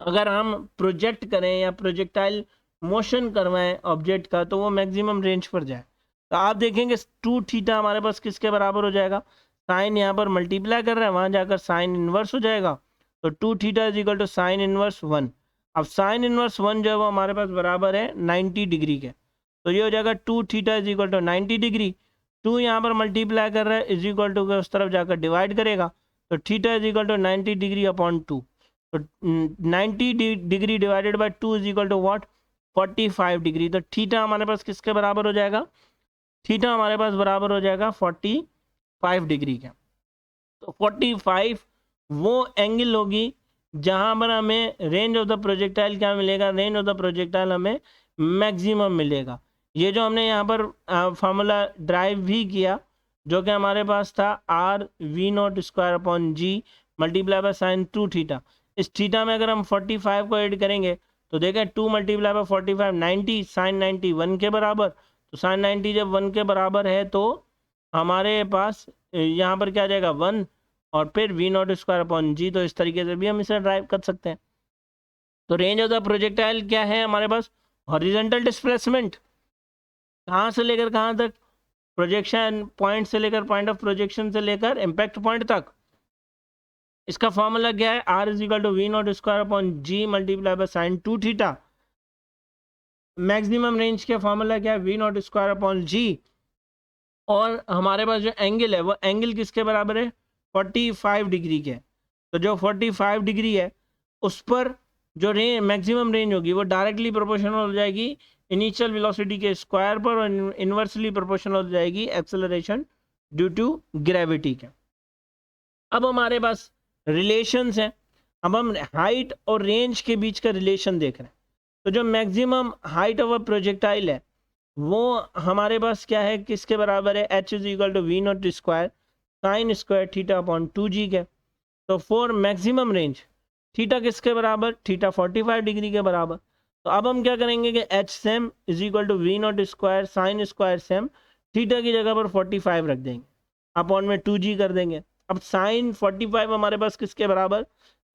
अगर हम प्रोजेक्ट करें या प्रोजेक्टाइल मोशन करवाएं ऑब्जेक्ट का तो वो मैक्सिमम रेंज पर जाए। तो आप देखेंगे 2 थीटा हमारे पास किसके बराबर हो जाएगा, साइन यहाँ पर मल्टीप्लाई कर रहा है, वहाँ जाकर साइन इन्वर्स हो जाएगा, तो 2 theta is equal to sine inverse 1। अब साइन इन्वर्स 1 जो है वो हमारे पास बराबर है 90 डिग्री के, तो ये हो जाएगा 2 theta is equal to 90 degree. 2 यहाँ पर मल्टीप्लाई कर रहा है इज इक्वल टू उस तरफ जाकर डिवाइड करेगा, तो theta is equal to 90 degree upon 2, तो 90 degree divided by 2 is equal to what, 45 degree. तो थीटा हमारे पास किसके बराबर हो जाएगा, थीटा हमारे पास बराबर हो जाएगा 45 डिग्री का। तो 45 वो एंगल होगी जहां पर हमें रेंज ऑफ द प्रोजेक्टाइल क्या मिलेगा, रेंज ऑफ द प्रोजेक्टाइल हमें मैक्सिमम मिलेगा। ये जो हमने यहाँ पर फार्मूला ड्राइव भी किया जो कि हमारे पास था R V not square upon G multiply by sine 2 theta, इस थीटा में अगर हम 45 को ऐड करेंगे तो देखें 2 मल्टीप्लाई बाय 45 90, साइन 90 1 के बराबर, तो साइन 90 जब 1 के बराबर है तो हमारे पास यहाँ पर क्या आ जाएगा 1 और फिर we not square upon G. तो इस तरीके से भी हम इसे ड्राइव कर सकते हैं। तो रेंज ऑफ द प्रोजेक्टाइल क्या है हमारे पास, हॉरिजॉन्टल डिस्प्लेसमेंट कहाँ से लेकर कहाँ तक, प्रोजेक्शन पॉइंट से लेकर पॉइंट ऑफ प्रोजेक्शन से लेकर इम्पैक्ट पॉइंट तक। इसका फॉर्मूला क्या है, R is equal to V not square upon G multiply by sine 2 theta. Maximum range का फॉर्मूला क्या है, V not square upon G, और हमारे पास जो एंगल है वो एंगल किसके बराबर है, 45 डिग्री के। तो जो 45 डिग्री है उस पर जो मैक्सिमम रेंज होगी वो डायरेक्टली प्रोपोर्शनल हो जाएगी इनिशियल वेलोसिटी के स्क्वायर पर, और इन्वर्सली प्रोपोर्शनल हो जाएगी एक्सेलरेशन ड्यू टू ग्रेविटी के। अब हमारे पास रिलेशंस हैं, अब हम हाइट और रेंज के बीच का रिलेशन देख रहे हैं। तो जो maximum height of a projectile है वो हमारे पास क्या है, किसके बराबर है, H is equal to V not square sine square theta upon 2g के। तो फॉर मैक्सिमम रेंज थीटा किसके बराबर, थीटा 45 डिग्री के बराबर। तो अब हम क्या करेंगे कि H same is equal to V not square sine square same theta की जगह पर 45 रख देंगे, अपॉन में 2g कर देंगे। अब साइन 45 हमारे पास किसके बराबर,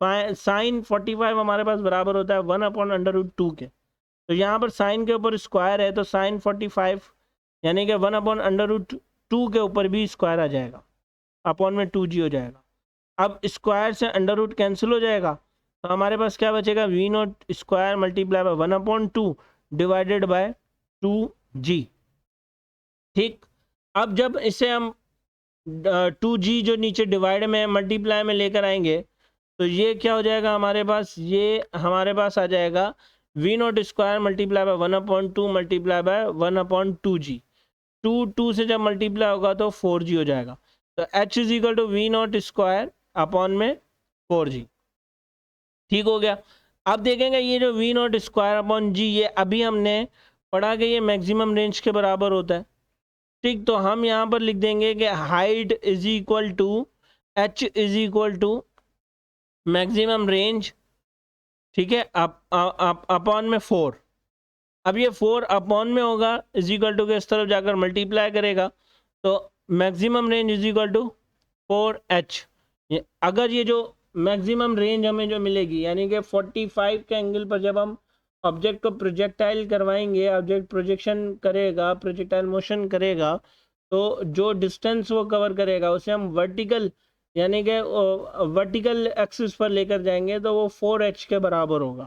साइन 45 हमारे पास बराबर होता है 1 अपॉन अंडर रूट 2 के। तो यहाँ पर साइन के ऊपर स्क्वायर है तो साइन 45 यानी कि 1 अपॉन अंडर रूट 2 के ऊपर भी स्क्वायर आ जाएगा, अपॉन में 2g हो जाएगा। अब स्क्वायर से अंडर रूट कैंसिल हो जाएगा तो हमारे पास क्या बचेगा, V not square multiply by 1 upon 2 divided by 2g। ठीक, अब जब इसे हम 2g जो नीचे डिवाइड में मल्टीप्लाई में लेकर आएंगे तो ये क्या हो जाएगा हमारे पास, ये हमारे पास आ जाएगा V not square multiply by 1 upon 2 multiply by 1 upon 2g। 2 से जब मल्टीप्लाई होगा तो 4g हो जाएगा। तो h is equal to V not square upon में 4g। ठीक हो गया। अब देखेंगे ये जो V not square upon G ये अभी हमने पढ़ा कि ये मैक्सिमम रेंज के बराबर होता है। ठीक, तो हम यहाँ पर लिख देंगे कि height is equal to h is equal to maximum range, ठीक है, अपॉन में 4। अब ये 4 अपॉन में होगा इज इक्वल टू के इस तरफ जाकर मल्टीप्लाई करेगा तो maximum range is equal to 4h। अगर ये जो मैक्सिमम रेंज हमें जो मिलेगी यानी कि 45 के एंगल पर जब हम ऑब्जेक्ट को प्रोजेक्टाइल करवाएंगे, ऑब्जेक्ट प्रोजेक्शन करेगा, प्रोजेक्टाइल मोशन करेगा, तो जो डिस्टेंस वो कवर करेगा उसे हम वर्टिकल यानी कि वर्टिकल एक्सिस पर लेकर जाएंगे तो वो 4h के बराबर होगा।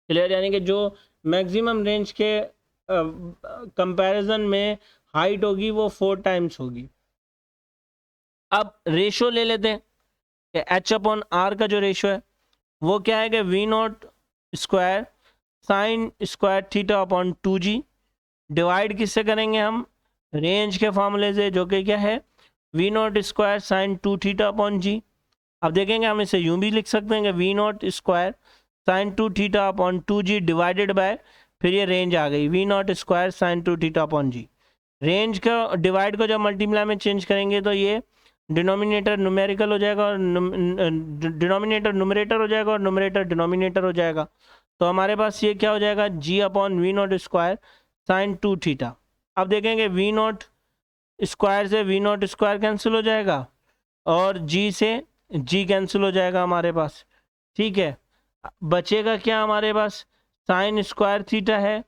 क्लियर, यानी कि जो मैक्सिमम रेंज के कंपैरिजन में हाइट होगी वो 4 टाइम्स होगी। अब रेशो ले लेते हैं कि h अपॉन आर का जो रेशो है वो क्या है कि V not square sine square theta upon 2g divide किससे करेंगे हम, रेंज के फॉर्मूले से जो कि क्या है V not square sine 2 theta upon G. अब देखेंगे हम इसे यूं भी लिख सकते हैं कि V not square sine 2 theta upon 2g divided by, फिर ये रेंज आ गई V not square sine 2 theta upon G. Range का डिवाइड को जब मल्टीप्लाई में चेंज करेंगे तो ये डिनोमिनेटर न्यूमेरिकल हो जाएगा और डिनोमिनेटर न्यूमरेटर हो जाएगा और न्यूमरेटर डिनोमिनेटर हो जाएगा। तो हमारे पास ये क्या हो जाएगा, G upon V not square sine 2 theta. अब देखेंगे वी नॉट स्क्वायर से वी नॉट स्क्वायर कैंसिल हो जाएगा और जी से जी कैंसिल हो जाएगा हमारे पास। ठीक है, बचेगा क्या हमारे पास, साइन स्क्वायर थीटा है,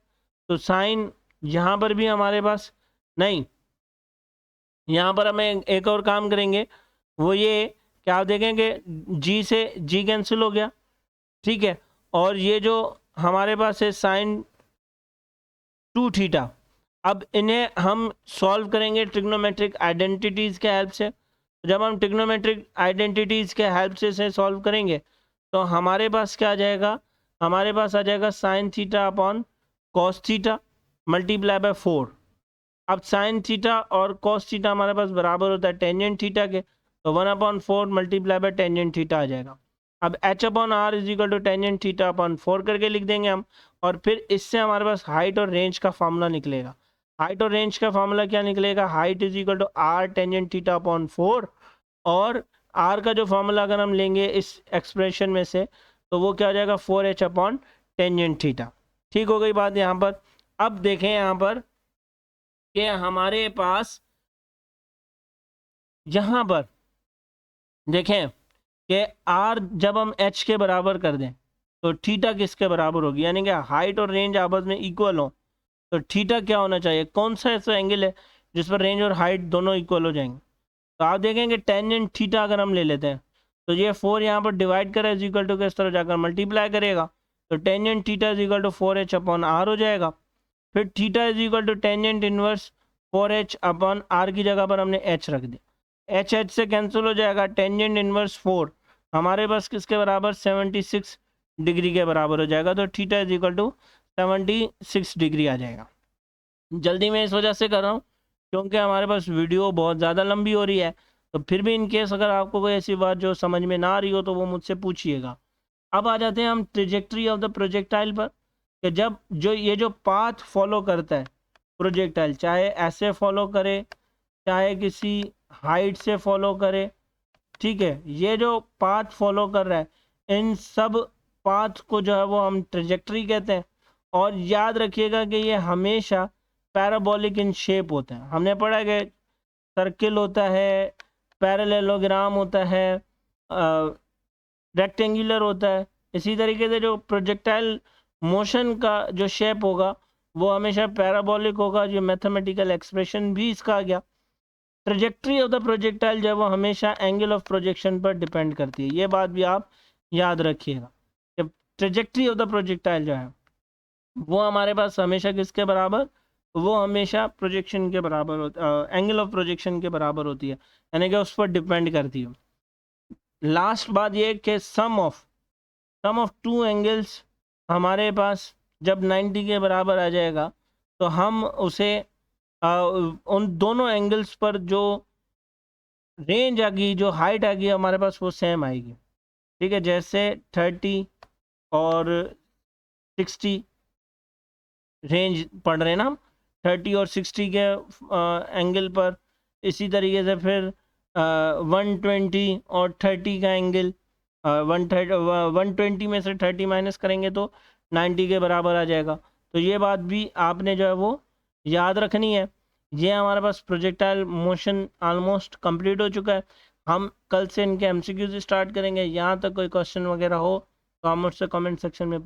तो साइन यहाँ पर भी हमारे पास नहीं, यहाँ पर हमें एक और काम करेंगे, वो ये क्या आप देखेंगे जी से जी कैंसिल हो गया, ठीक है। और ये जो हमारे पास है साइन 2 थीटा, अब इन्हें हम सॉल्व करेंगे ट्रिग्नोमेट्रिक आइडेंटिटीज़ के हेल्प से। जब हम ट्रिग्नोमेट्रिक आइडेंटिटीज़ के हेल्प से इसे सॉल्व करेंगे तो हमारे पास क्या आ जाएगा, हमारे पास आ जाएगा sign theta upon cos theta multiply by 4। अब साइन थीटा और कॉस थीटा हमारे पास बराबर होता है टेंजेंट थीटा के, तो 1/4 मल्टीप्लाई बाय टेंजेंट थीटा आ जाएगा। अब h upon R is equal to tangent theta upon 4 करके लिख देंगे हम, और फिर इससे हमारे पास हाइट और रेंज का फॉर्मूला निकलेगा। हाइट और रेंज का फॉर्मूला क्या निकलेगा, height is equal to R tangent theta upon 4, और आर का जो फॉर्मूला अगर हम लेंगे इस एक्सप्रेशन में से तो वो क्या हो जाएगा 4h अपॉन टेंजेंट थीटा। ठीक हो गई बात यहाँ पर। अब देखें यहाँ पर कि हमारे पास यहाँ पर देखें कि आर जब हम एच के बराबर कर दें तो थीटा किसके बराबर होगी, यानी कि हाइट और रेंज आपस में इक्वल हो, तो थीटा क्या होना चाहिए, कौन सा ऐसा एंगल है जिस पर रेंज और हाइट दोनों इक्वल हो जाएंगे। तो आप देखेंगे टेंजेंट थीटा अगर हम ले लेते हैं तो ये 4 यहाँ पर डिवाइड करें इज इक्वल टू किस तरह जाकर मल्टीप्लाई करेगा, तो tangent theta is equal to 4h upon R हो जाएगा। फिर theta is equal to tangent inverse 4h upon R की जगह पर हमने h रख दिया, h से कैंसिल हो जाएगा, टेंजेंट इनवर्स 4 हमारे पास किसके बराबर 76 डिग्री के बराबर हो जाएगा, तो theta is equal to 76 degree आ जाएगा। जल्दी मैं इस वजह से कर रहा हूँ क्योंकि हमारे पास वीडियो बहुत ज़्यादा लंबी हो रही है, तो फिर भी इन केस अगर आपको कोई ऐसी बात जो समझ में ना आ रही हो तो वो मुझसे पूछिएगा। अब आ जाते हैं हम ट्रेजेक्ट्री ऑफ द प्रोजेक्टाइल पर, कि जब जो ये जो पाथ फॉलो करता है प्रोजेक्टाइल, चाहे ऐसे फॉलो करे चाहे किसी हाइट से फॉलो करे, ठीक है, ये जो पाथ फॉलो कर रहा है इन सब पाथ को जो है वो हम ट्रेजेक्ट्री कहते हैं। और याद रखिएगा कि ये हमेशा पैराबोलिक इन शेप होते हैं। हमने पढ़ा है कि सर्किल होता है, पैरेललोग्राम होता है, रेक्टेंगुलर होता है। इसी तरीके से जो प्रोजेक्टाइल मोशन का जो शेप होगा वो हमेशा पैराबोलिक होगा, जो मैथमेटिकल एक्सप्रेशन भी इसका आ गया। ट्रेजेक्ट्री ऑफ द प्रोजेक्टाइल जो है वो हमेशा एंगल ऑफ प्रोजेक्शन पर डिपेंड करती है, ये बात भी आप याद रखिएगा। कि ट्रेजेक्ट्री ऑफ द प्रोजेक्टाइल जो है वो हमारे पास हमेशा किसके बराबर, वो हमेशा प्रोजेक्शन के बराबर होता है, एंगल ऑफ प्रोजेक्शन के बराबर होती है, यानी कि उस पर डिपेंड करती है। लास्ट बात ये कि सम ऑफ टू एंगल्स हमारे पास जब 90 के बराबर आ जाएगा तो हम उसे उन दोनों एंगल्स पर जो रेंज आ गई, जो हाइट आ गई हमारे पास वो सेम आएगी, ठीक है। जैसे 30 और 60 रेंज पढ़ रहे हैं ना हम 30 और 60 के एंगल पर, इसी तरीके से फिर 120 और 30 का एंगल, 120 में से 30 माइनस करेंगे तो 90 के बराबर आ जाएगा। तो ये बात भी आपने जो है वो याद रखनी है। ये हमारे पास प्रोजेक्टाइल मोशन ऑलमोस्ट कंप्लीट हो चुका है। हम कल से इनके MCQs स्टार्ट करेंगे। यहाँ तक कोई क्वेश्चन वगैरह हो तो आप मुझसे कमेंट सेक्शन में